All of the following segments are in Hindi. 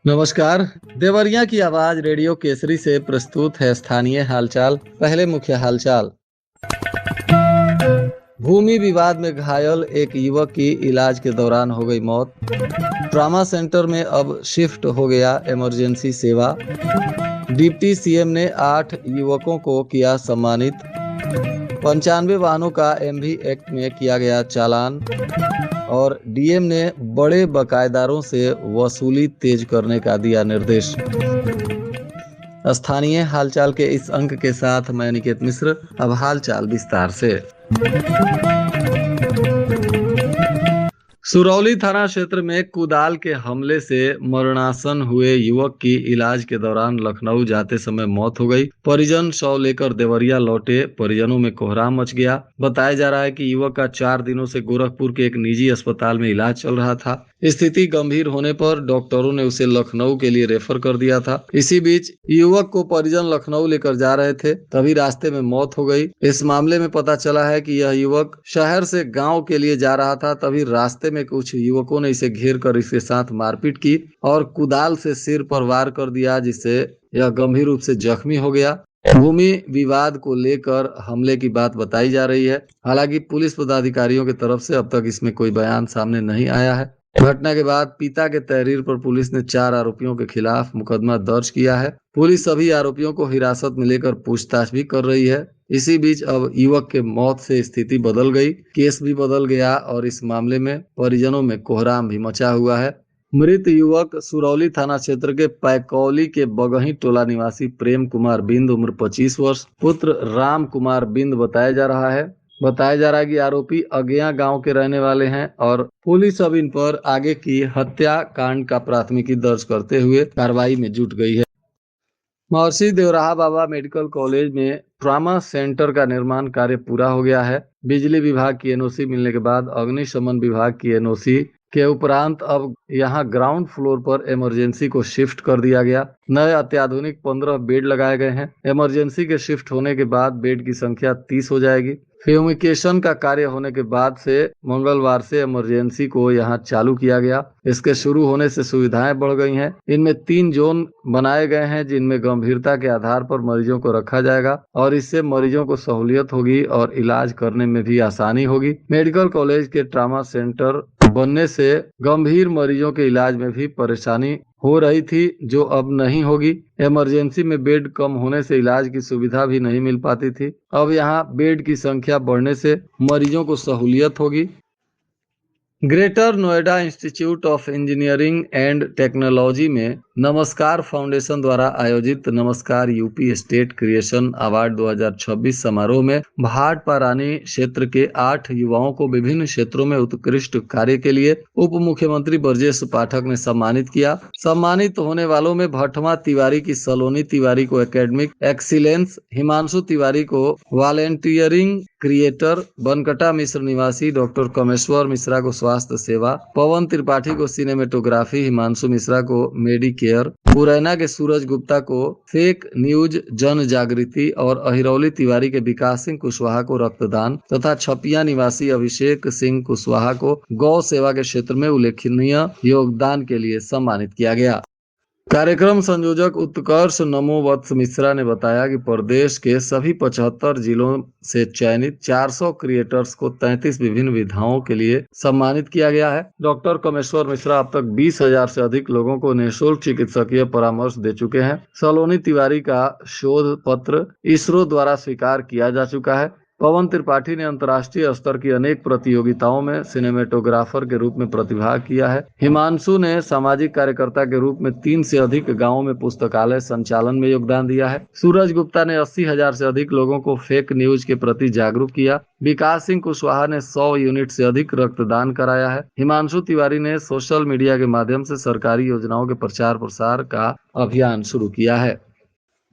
नमस्कार। देवरिया की आवाज रेडियो केसरी से प्रस्तुत है स्थानीय हालचाल। पहले मुख्य हालचाल। भूमि विवाद में घायल एक युवक की इलाज के दौरान हो गई मौत। ट्रॉमा सेंटर में अब शिफ्ट हो गया इमरजेंसी सेवा। डिप्टी सीएम ने 8 युवकों को किया सम्मानित। 95 वाहनों का एमवी एक्ट में किया गया चालान। और डीएम ने बड़े बकायेदारों से वसूली तेज करने का दिया निर्देश। स्थानीय हालचाल के इस अंक के साथ मैं निकेत मिश्र। अब हालचाल विस्तार से। सुरौली थाना क्षेत्र में कुदाल के हमले से मरणासन हुए युवक की इलाज के दौरान लखनऊ जाते समय मौत हो गई। परिजन शव लेकर देवरिया लौटे। परिजनों में कोहराम मच गया। बताया जा रहा है कि युवक का 4 दिनों से गोरखपुर के एक निजी अस्पताल में इलाज चल रहा था। स्थिति गंभीर होने पर डॉक्टरों ने उसे लखनऊ के लिए रेफर कर दिया था। इसी बीच युवक को परिजन लखनऊ लेकर जा रहे थे, तभी रास्ते में मौत हो गई। इस मामले में पता चला है कि यह युवक शहर से गांव के लिए जा रहा था, तभी रास्ते में कुछ युवकों ने इसे घेर कर इसके साथ मारपीट की और कुदाल से सिर पर वार कर दिया, जिससे यह गंभीर रूप से जख्मी हो गया। भूमि विवाद को लेकर हमले की बात बताई जा रही है। हालांकि पुलिस पदाधिकारियों की तरफ से अब तक इसमें कोई बयान सामने नहीं आया है। घटना के बाद पिता के तहरीर पर पुलिस ने 4 आरोपियों के खिलाफ मुकदमा दर्ज किया है। पुलिस सभी आरोपियों को हिरासत में लेकर पूछताछ भी कर रही है। इसी बीच अब युवक के मौत से स्थिति बदल गई, केस भी बदल गया और इस मामले में परिजनों में कोहराम भी मचा हुआ है। मृत युवक सुरौली थाना क्षेत्र के पैकौली के बगही टोला निवासी प्रेम कुमार बिंद उम्र 25 वर्ष पुत्र राम कुमार बिंद बताया जा रहा है कि आरोपी अगेया गांव के रहने वाले हैं और पुलिस अब इन पर आगे की हत्या कांड का प्राथमिकी दर्ज करते हुए कार्रवाई में जुट गई है। महर्षि देवराहा बाबा मेडिकल कॉलेज में ट्रॉमा सेंटर का निर्माण कार्य पूरा हो गया है। बिजली विभाग की एनओसी मिलने के बाद अग्निशमन विभाग की एनओसी के उपरांत अब यहां ग्राउंड फ्लोर पर इमरजेंसी को शिफ्ट कर दिया गया। नए अत्याधुनिक 15 बेड लगाए गए हैं। इमरजेंसी के शिफ्ट होने के बाद बेड की संख्या 30 हो जाएगी। फ्यूमिकेशन का कार्य होने के बाद से मंगलवार से इमरजेंसी को यहां चालू किया गया। इसके शुरू होने से सुविधाएं बढ़ गई हैं। इनमें 3 जोन बनाए गए हैं, जिनमें गंभीरता के आधार पर मरीजों को रखा जाएगा और इससे मरीजों को सहूलियत होगी और इलाज करने में भी आसानी होगी। मेडिकल कॉलेज के ट्रॉमा सेंटर बनने से गंभीर मरीजों के इलाज में भी परेशानी हो रही थी, जो अब नहीं होगी। इमरजेंसी में बेड कम होने से इलाज की सुविधा भी नहीं मिल पाती थी। अब यहां बेड की संख्या बढ़ने से मरीजों को सहूलियत होगी। Greater Noida institute of engineering and technology में नमस्कार फाउंडेशन द्वारा आयोजित नमस्कार यूपी स्टेट क्रिएशन अवार्ड 2026 समारोह में भाटपा रानी क्षेत्र के 8 युवाओं को विभिन्न क्षेत्रों में उत्कृष्ट कार्य के लिए उप मुख्यमंत्री ब्रजेश पाठक ने सम्मानित किया। सम्मानित होने वालों में भटमा तिवारी की सलोनी तिवारी को एकेडमिक एक्सीलेंस, हिमांशु तिवारी को वॉलेंटियरिंग क्रिएटर, बनकटा मिश्र निवासी डॉक्टर कमेश्वर मिश्रा को स्वास्थ्य सेवा, पवन त्रिपाठी को सिनेमेटोग्राफी, हिमांशु मिश्रा को मेडिकेयर, मुरैना के सूरज गुप्ता को फेक न्यूज जन जागृति और अहिरौली तिवारी के विकास सिंह कुशवाहा को रक्तदान तथा छपिया निवासी अभिषेक सिंह कुशवाहा को गौ सेवा के क्षेत्र में उल्लेखनीय योगदान के लिए सम्मानित किया गया। कार्यक्रम संयोजक उत्कर्ष नमोवत्स मिश्रा ने बताया कि प्रदेश के सभी 75 जिलों से चयनित 400 क्रिएटर्स को 33 विभिन्न विधाओं के लिए सम्मानित किया गया है। डॉक्टर कमेश्वर मिश्रा अब तक 20,000 से अधिक लोगों को निःशुल्क चिकित्सकीय परामर्श दे चुके हैं। सलोनी तिवारी का शोध पत्र इसरो द्वारा स्वीकार किया जा चुका है। पवन त्रिपाठी ने अंतर्राष्ट्रीय स्तर की अनेक प्रतियोगिताओं में सिनेमेटोग्राफर के रूप में प्रतिभाग किया है। हिमांशु ने सामाजिक कार्यकर्ता के रूप में 3 से अधिक गांवों में पुस्तकालय संचालन में योगदान दिया है। सूरज गुप्ता ने 80,000 से अधिक लोगों को फेक न्यूज के प्रति जागरूक किया। विकास सिंह कुशवाहा ने 100 यूनिट से अधिक रक्तदान कराया है। हिमांशु तिवारी ने सोशल मीडिया के माध्यम से सरकारी योजनाओं के प्रचार प्रसार का अभियान शुरू किया है।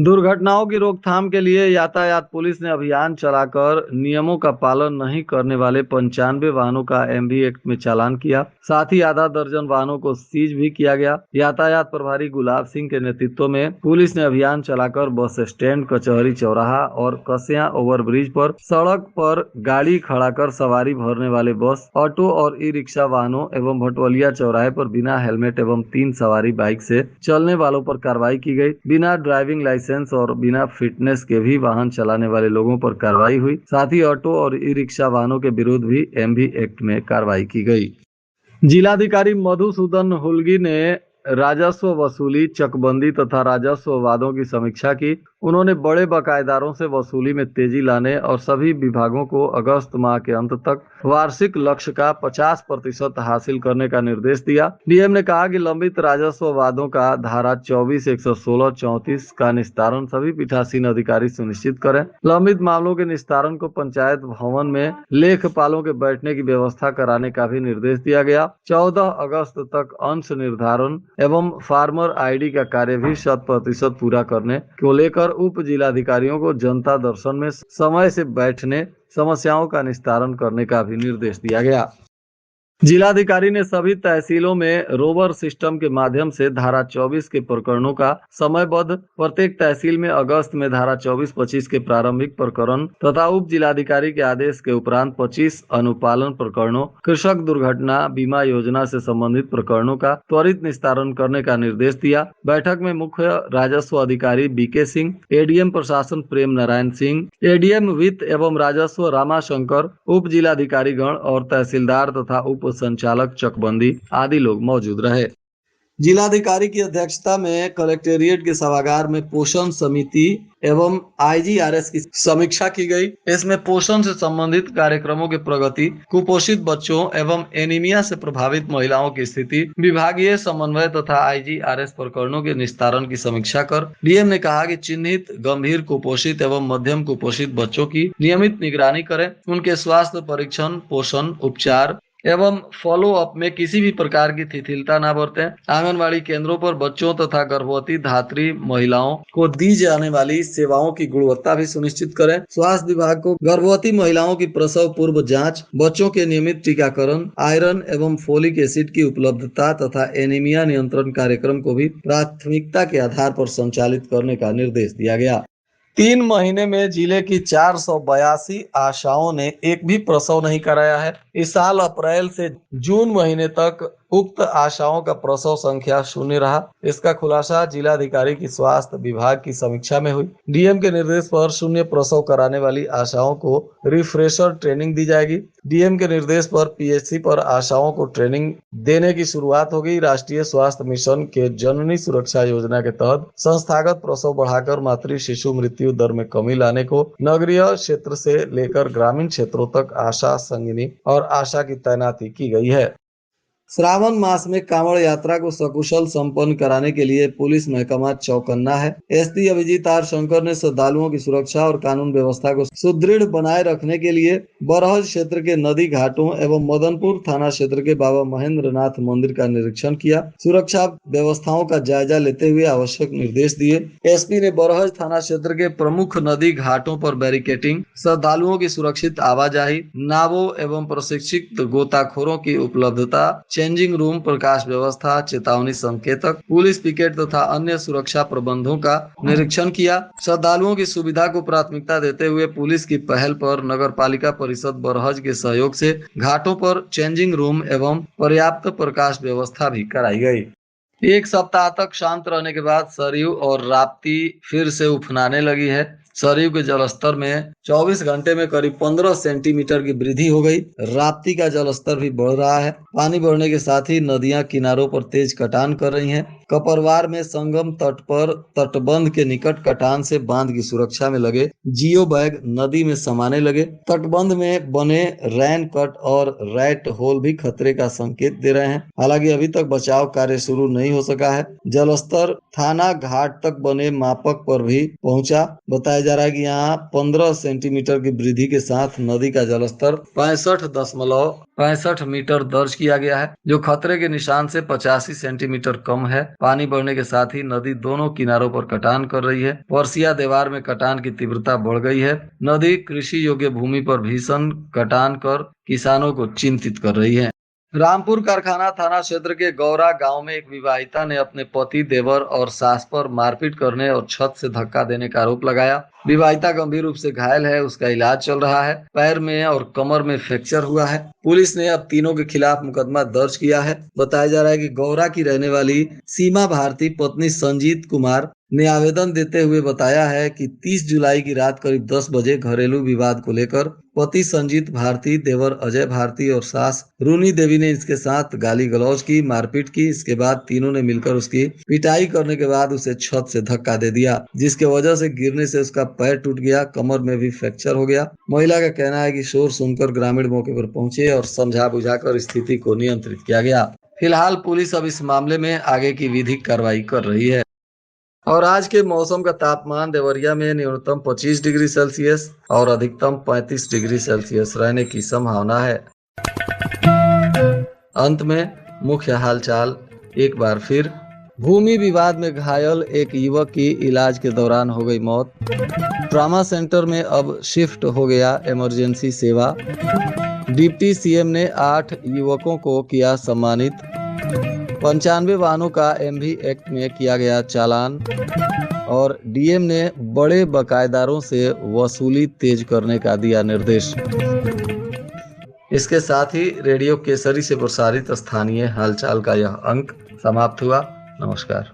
दुर्घटनाओं की रोकथाम के लिए यातायात पुलिस ने अभियान चलाकर नियमों का पालन नहीं करने वाले 95 वाहनों का एमवी एक्ट में चालान किया। साथ ही आधा दर्जन वाहनों को सीज भी किया गया। यातायात प्रभारी गुलाब सिंह के नेतृत्व में पुलिस ने अभियान चलाकर बस स्टैंड, कचहरी चौराहा और कसिया ओवरब्रिज पर सड़क पर गाड़ी खड़ा कर सवारी भरने वाले बस, ऑटो और ई रिक्शा वाहनों एवं भटवलिया चौराहे पर बिना हेलमेट एवं 3 सवारी बाइक से चलने वालों पर कार्रवाई की गई। बिना ड्राइविंग लाइसेंस और बिना फिटनेस के भी वाहन चलाने वाले लोगों पर कार्रवाई हुई। साथ ही ऑटो और ई रिक्शा वाहनों के विरुद्ध भी एमवी एक्ट में कार्रवाई की गई। जिलाधिकारी मधुसूदन हुल्गी ने राजस्व वसूली, चकबंदी तथा राजस्व वादों की समीक्षा की। उन्होंने बड़े बकायेदारों से वसूली में तेजी लाने और सभी विभागों को अगस्त माह के अंत तक वार्षिक लक्ष्य का 50% हासिल करने का निर्देश दिया। डीएम ने कहा कि लंबित राजस्व वादों का धारा 24, 116, 34 का निस्तारण सभी पीठासीन अधिकारी सुनिश्चित करें। लंबित मामलों के निस्तारण को पंचायत भवन में लेखपालों के बैठने की व्यवस्था कराने का भी निर्देश दिया गया। 14 अगस्त तक अंश निर्धारण एवं फार्मर आईडी का कार्य भी 100% पूरा करने को लेकर उप जिलाधिकारियों को जनता दर्शन में समय से बैठने, समस्याओं का निस्तारण करने का भी निर्देश दिया गया। जिलाधिकारी ने सभी तहसीलों में रोवर सिस्टम के माध्यम से धारा 24 के प्रकरणों का समयबद्ध, प्रत्येक तहसील में अगस्त में धारा 24-25 के प्रारंभिक प्रकरण तथा उप जिलाधिकारी के आदेश के उपरांत 25 अनुपालन प्रकरणों, कृषक दुर्घटना बीमा योजना से संबंधित प्रकरणों का त्वरित निस्तारण करने का निर्देश दिया। बैठक में मुख्य राजस्व अधिकारी बीके सिंह, एडीएम प्रशासन प्रेम नारायण सिंह, एडीएम वित्त एवं राजस्व रामाशंकर, उप जिलाधिकारीगण और तहसीलदार तथा उप संचालक चकबंदी आदि लोग मौजूद रहे। जिलाधिकारी की अध्यक्षता में कलेक्टेरिएट के सभागार में पोषण समिति एवं आईजीआरएस की समीक्षा की गई। इसमें पोषण से संबंधित कार्यक्रमों की प्रगति, कुपोषित बच्चों एवं एनीमिया से प्रभावित महिलाओं की स्थिति, विभागीय समन्वय तथा आईजीआरएस प्रकरणों के निस्तारण की समीक्षा कर डीएम ने कहा कि चिन्हित गंभीर कुपोषित एवं मध्यम कुपोषित बच्चों की नियमित निगरानी करें। उनके स्वास्थ्य परीक्षण, पोषण उपचार एवं फॉलो अप में किसी भी प्रकार की शिथिलता न बरतें। आंगनबाड़ी केंद्रों पर बच्चों तथा गर्भवती धात्री महिलाओं को दी जाने वाली सेवाओं की गुणवत्ता भी सुनिश्चित करें। स्वास्थ्य विभाग को गर्भवती महिलाओं की प्रसव पूर्व जांच, बच्चों के नियमित टीकाकरण, आयरन एवं फोलिक एसिड की उपलब्धता तथा एनीमिया नियंत्रण कार्यक्रम को भी प्राथमिकता के आधार पर संचालित करने का निर्देश दिया गया। 3 महीने में जिले की 482 आशाओं ने एक भी प्रसव नहीं कराया है। इस साल अप्रैल से जून महीने तक उक्त आशाओं का प्रसव संख्या 0 रहा। इसका खुलासा जिलाधिकारी की स्वास्थ्य विभाग की समीक्षा में हुई। डीएम के निर्देश पर 0 प्रसव कराने वाली आशाओं को रिफ्रेशर ट्रेनिंग दी जाएगी। डीएम के निर्देश पर पीएचसी पर आशाओं को ट्रेनिंग देने की शुरुआत होगी। राष्ट्रीय स्वास्थ्य मिशन के जननी सुरक्षा योजना के तहत संस्थागत प्रसव बढ़ाकर मातृ शिशु मृत्यु दर में कमी लाने को नगरीय क्षेत्र से लेकर ग्रामीण क्षेत्रों तक आशा संगिनी और आशा की तैनाती की गई है। श्रावण मास में कांवड़ यात्रा को सकुशल संपन्न कराने के लिए पुलिस महकमा चौकन्ना है। एसपी अभिजीत आर शंकर ने श्रद्धालुओं की सुरक्षा और कानून व्यवस्था को सुदृढ़ बनाए रखने के लिए बरहज क्षेत्र के नदी घाटों एवं मदनपुर थाना क्षेत्र के बाबा महेंद्र नाथ मंदिर का निरीक्षण किया। सुरक्षा व्यवस्थाओं का जायजा लेते हुए आवश्यक निर्देश दिए। एसपी ने बरहज थाना क्षेत्र के प्रमुख नदी घाटों पर बैरिकेटिंग, श्रद्धालुओं की सुरक्षित आवाजाही, नावों एवं प्रशिक्षित गोताखोरों की उपलब्धता, चेंजिंग रूम, प्रकाश व्यवस्था, चेतावनी संकेतक, पुलिस पिकेट तथा अन्य सुरक्षा प्रबंधों का निरीक्षण किया। श्रद्धालुओं की सुविधा को प्राथमिकता देते हुए पुलिस की पहल पर नगर पालिका परिषद बरहज के सहयोग से घाटों पर चेंजिंग रूम एवं पर्याप्त प्रकाश व्यवस्था भी कराई गई। 1 सप्ताह तक शांत रहने के बाद सरयू और राप्ती फिर से उफनाने लगी है। सरयू के जलस्तर में 24 घंटे में करीब 15 सेंटीमीटर की वृद्धि हो गई। राप्ती का जलस्तर भी बढ़ रहा है। पानी बढ़ने के साथ ही नदियां किनारों पर तेज कटान कर रही हैं। कपरवार में संगम तट पर तटबंध के निकट कटान से बांध की सुरक्षा में लगे जियो बैग नदी में समाने लगे। तटबंध में बने रैन कट और रैट होल भी खतरे का संकेत दे रहे हैं। हालांकि अभी तक बचाव कार्य शुरू नहीं हो सका है। जलस्तर थाना घाट तक बने मापक पर भी पहुंचा। बताया जा रहा है कि यहाँ 15 सेंटीमीटर की वृद्धि के साथ नदी का जलस्तर 65.65 मीटर दर्ज किया गया है, जो खतरे के निशान से 85 सेंटीमीटर कम है। पानी बढ़ने के साथ ही नदी दोनों किनारों पर कटान कर रही है। परसिया देवार में कटान की तीव्रता बढ़ गई है। नदी कृषि योग्य भूमि पर भीषण कटान कर किसानों को चिंतित कर रही है। रामपुर कारखाना थाना क्षेत्र के गौरा गांव में एक विवाहिता ने अपने पति, देवर और सास पर मारपीट करने और छत से धक्का देने का आरोप लगाया। विवाहिता गंभीर रूप से घायल है, उसका इलाज चल रहा है। पैर में और कमर में फ्रैक्चर हुआ है। पुलिस ने अब तीनों के खिलाफ मुकदमा दर्ज किया है। बताया जा रहा है कि गौरा की रहने वाली सीमा भारती पत्नी संजीत कुमार ने आवेदन देते हुए बताया है कि 30 जुलाई की रात करीब 10 बजे घरेलू विवाद को लेकर पति संजीत भारती, देवर अजय भारती और सास रूनी देवी ने इसके साथ गाली गलौज की, मारपीट की। इसके बाद तीनों ने मिलकर उसकी पिटाई करने के बाद उसे छत से धक्का दे दिया, जिसके वजह से गिरने से उसका पैर टूट गया, कमर में भी फ्रैक्चर हो गया। महिला का कहना है कि शोर सुनकर ग्रामीण मौके पर पहुंचे और समझा बुझाकर स्थिति को नियंत्रित किया गया। फिलहाल पुलिस अब इस मामले में आगे की विधिक कार्रवाई कर रही है। और आज के मौसम का तापमान देवरिया में न्यूनतम 25 डिग्री सेल्सियस और अधिकतम 35 डिग्री सेल्सियस रहने की संभावना है। अंत में मुख्य हालचाल एक बार फिर। भूमि विवाद में घायल एक युवक की इलाज के दौरान हो गई मौत। ट्रॉमा सेंटर में अब शिफ्ट हो गया इमरजेंसी सेवा। डिप्टी सीएम ने 8 युवकों को किया सम्मानित। 95 वाहनों का एमवी एक्ट में किया गया चालान। और डीएम ने बड़े बकायेदारों से वसूली तेज करने का दिया निर्देश। इसके साथ ही रेडियो केसरी से प्रसारित स्थानीय हालचाल का यह अंक समाप्त हुआ। नमस्कार।